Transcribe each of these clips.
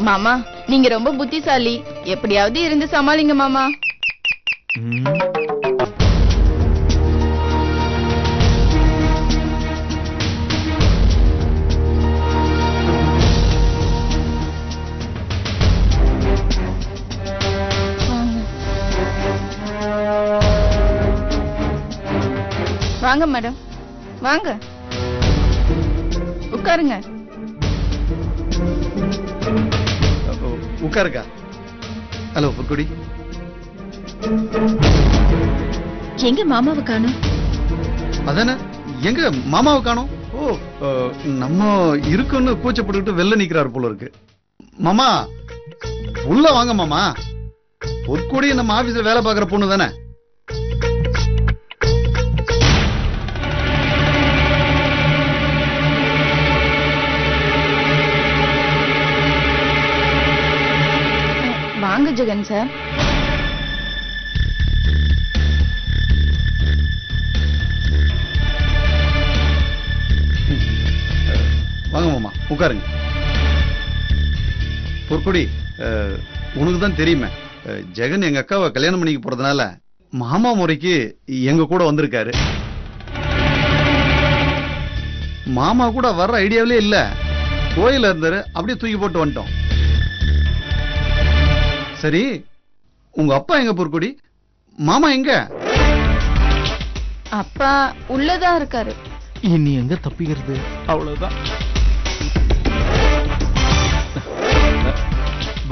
மாமா நீங்க ரொம்ப புத்திசாலி, எப்படியாவது இருந்து சமாளிங்க மாமா. வாங்க மேடம், வாங்க உட்காருங்க. உட்காருக்கா. ஹலோ பொற்கொடி. எங்க மாமாவை காணோம்? அதானே, எங்க மாமாவை காணோம்? ஓ, நம்ம இருக்குன்னு கூச்சப்பட்டுக்கிட்டு வெளில நிக்கிறாரு போல இருக்கு. மாமா உள்ள வாங்க மாமா. பொற்கொடி நம்ம ஆபீஸ்ல வேலை பார்க்கிற பொண்ணு தானே? வாங்க ஜெகன் சார். வாங்க மாமா உட்காருங்க. பொற்கொடி, உனக்கு தான் தெரியுமே, ஜெகன் எங்க அக்காவை கல்யாணம் பண்ணிக்க போறதுனால மாமா முறைக்கு எங்க கூட வந்திருக்காரு. மாமா கூட வர்ற ஐடியாவிலே இல்ல, கோயில இருந்தாரு, அப்படியே தூக்கி போட்டு வந்துட்டோம். சரி, உங்க அப்பா எங்க பொற்கொடி? மாமா எங்க? அப்பா உள்ளதான் இருக்காரு. இனி எங்க தப்பிக்கிறது? அவ்வளவுதான்.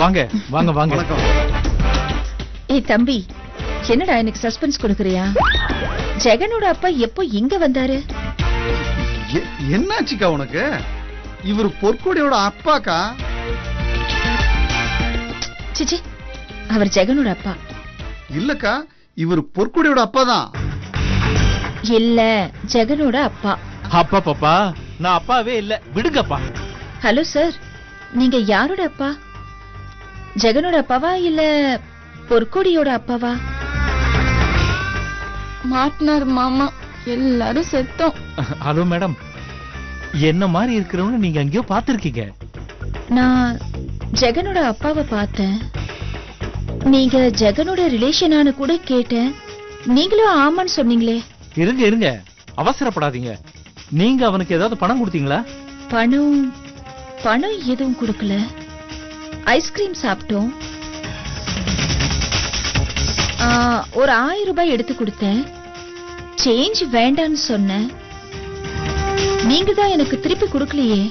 வாங்க வாங்க வாங்க. வணக்கம். ஏய் தம்பி, என்னடா எனக்கு சஸ்பென்ஸ் கொடுக்கறியா? ஜெகனோட அப்பா எப்போ இங்க வந்தாரு? என்னாச்சுக்கா உனக்கு? இவர் பொற்கொடியோட அப்பாக்கா? சிச்சி, அவர் ஜெகனோட அப்பா இல்லக்கா, இவர் பொற்கொடியோட அப்பா தான். இல்ல, ஜெகனோட அப்பா. அப்பா பாப்பா, நான் அப்பாவே இல்ல, விடுங்கப்பா. ஹலோ சார், நீங்க யாரோட அப்பா? ஜெகனோட அப்பாவா இல்ல பொற்கொடியோட அப்பாவா? மாட்டினார் மாமா, எல்லாரும் செத்தோம். ஹலோ மேடம், என்ன மாதிரி இருக்கிறவங்க நீங்க அங்கேயோ பாத்திருக்கீங்க. நான் ஜெகனோட அப்பாவை பார்த்தேன். நீங்க ஜெகனோட ரிலேஷனானு கூட கேட்டேன். நீங்களும் ஆமான்னு சொன்னீங்களே. இருங்க இருங்க, அவசரப்படாதீங்க. நீங்க அவனுக்கு ஏதாவது பணம் கொடுத்தீங்களா? பணம் எதுவும் கொடுக்கல. ஐஸ்கிரீம் சாப்பிட்டோம். ஒரு 1000 ரூபாய் எடுத்து கொடுத்தேன். சேஞ்ச் வேண்டான்னு சொன்னேன். நீங்க தான் எனக்கு திருப்பி கொடுக்கலையே.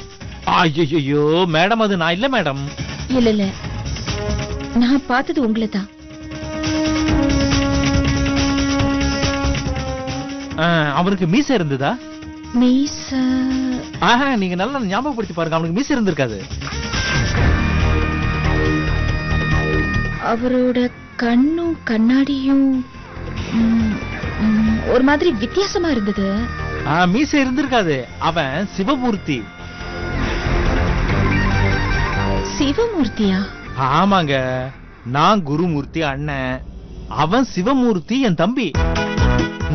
ஐயோ மேடம், அது நான் இல்ல மேடம். இல்ல, நான் பார்த்தது உங்களை தான். அவனுக்கு மீசை இருந்ததா? மீசை? நீங்க நல்லா ஞாபகப்படுத்தி பாருங்க, அவனுக்கு மீசை இருந்திருக்காது. அவரோட கண்ணும் கண்ணாடியும் ஒரு மாதிரி வித்தியாசமா இருந்தது. மீசை இருந்திருக்காது. அவன் சிவமூர்த்தி. சிவமூர்த்தியா? ஆமாங்க, நான் குருமூர்த்தி அண்ணன், அவன் சிவமூர்த்தி என் தம்பி.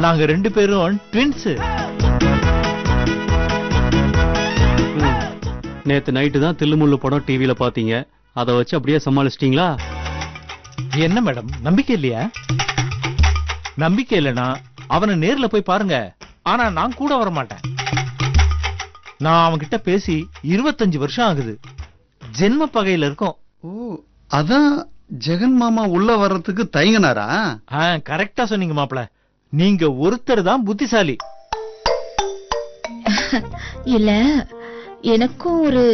நாங்க 2 பேரும் ட்வின்ஸ். நேத்து நைட்டு தான் தில்லுமுள்ளு படம் டிவியில பாத்தீங்க, அதை வச்சு அப்படியே சமாளிச்சிட்டீங்களா? என்ன மேடம், நம்பிக்கை இல்லையா? நம்பிக்கை இல்லைன்னா அவனை நேர்ல போய் பாருங்க. ஆனா நான் கூட வர மாட்டேன். நான் அவன்கிட்ட பேசி 25 வருஷம் ஆகுது. ஜென்ம பகையில இருக்கோம். ஓ, அதான் ஜெகன் மாமா உள்ள வர்றதுக்கு தயங்கினாரா? கரெக்டா சொன்னீங்க மாப்ள. நீங்க ஒருத்தர் தான் புத்திசாலி. இல்ல, எனக்கும் ஒரு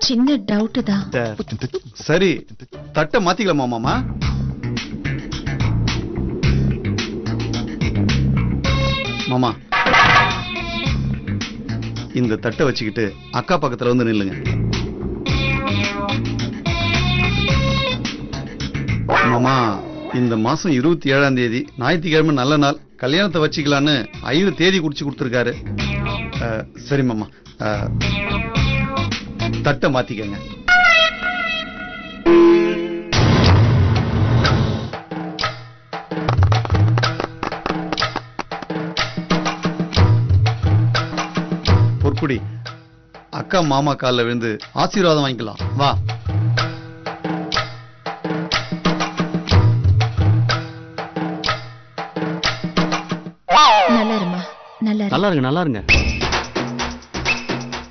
சின்ன டவுட் தான். சரி, தட்டை மாத்திக்கலாமா மாமா? மாமா, இந்த தட்டை வச்சுக்கிட்டு அக்கா பக்கத்துல வந்து நில்லுங்க. மாமா, இந்த மாசம் 27ஆம் தேதி ஞாயிற்றுக்கிழமை நல்ல நாள், கல்யாணத்தை வச்சுக்கலான்னு ஐயரு தேதி குறிச்சு கொடுத்திருக்காரு. சரி மாமா, தட்டை மாத்திக்கங்க. பொற்குடி, அக்கா மாமா காலில் விழுந்து ஆசீர்வாதம் வாங்கிக்கலாம் வா. நல்லா இருங்க நல்லா இருங்க.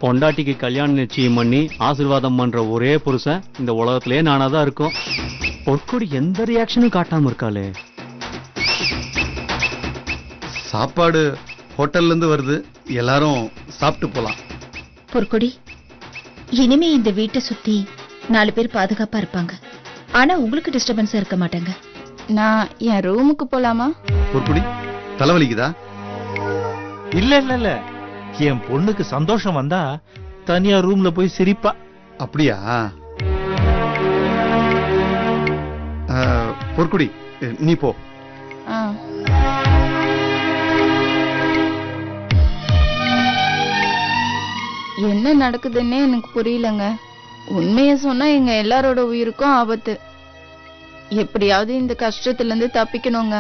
பொண்டாட்டிக்கு கல்யாணம் நிச்சயம் பண்ணி ஆசீர்வாதம் பண்ற ஒரே புருஷன் இந்த உலகத்திலே நானாதான் இருக்கும். பொற்கொடி எந்த ரியாக்ஷனும் காட்டாம இருக்காளே. சாப்பாடு ஹோட்டல்ல இருந்து வருது, எல்லாரும் சாப்பிட்டு போலாம். பொற்கொடி, இனிமே இந்த வீட்டை சுத்தி 4 பேர் பாதுகாப்பா இருப்பாங்க. ஆனா உங்களுக்கு டிஸ்டர்பன்ஸா இருக்க மாட்டாங்க. நான் என் ரூமுக்கு போலாமா? பொற்குடி, தலைவலிக்குதா? இல்ல இல்ல இல்ல, என் பொண்ணுக்கு சந்தோஷம் வந்தா தனியா ரூம்ல போய் சிரிப்பா. அப்படியா? பொற்குடி, நீ போ. ஆ. என்ன நடக்குதுன்னே எனக்கு புரியலங்க. உண்மைய சொன்னா எங்க எல்லாரோட உயிருக்கும் ஆபத்து. எப்படியாவது இந்த கஷ்டத்துல இருந்து தப்பிக்கணுங்க.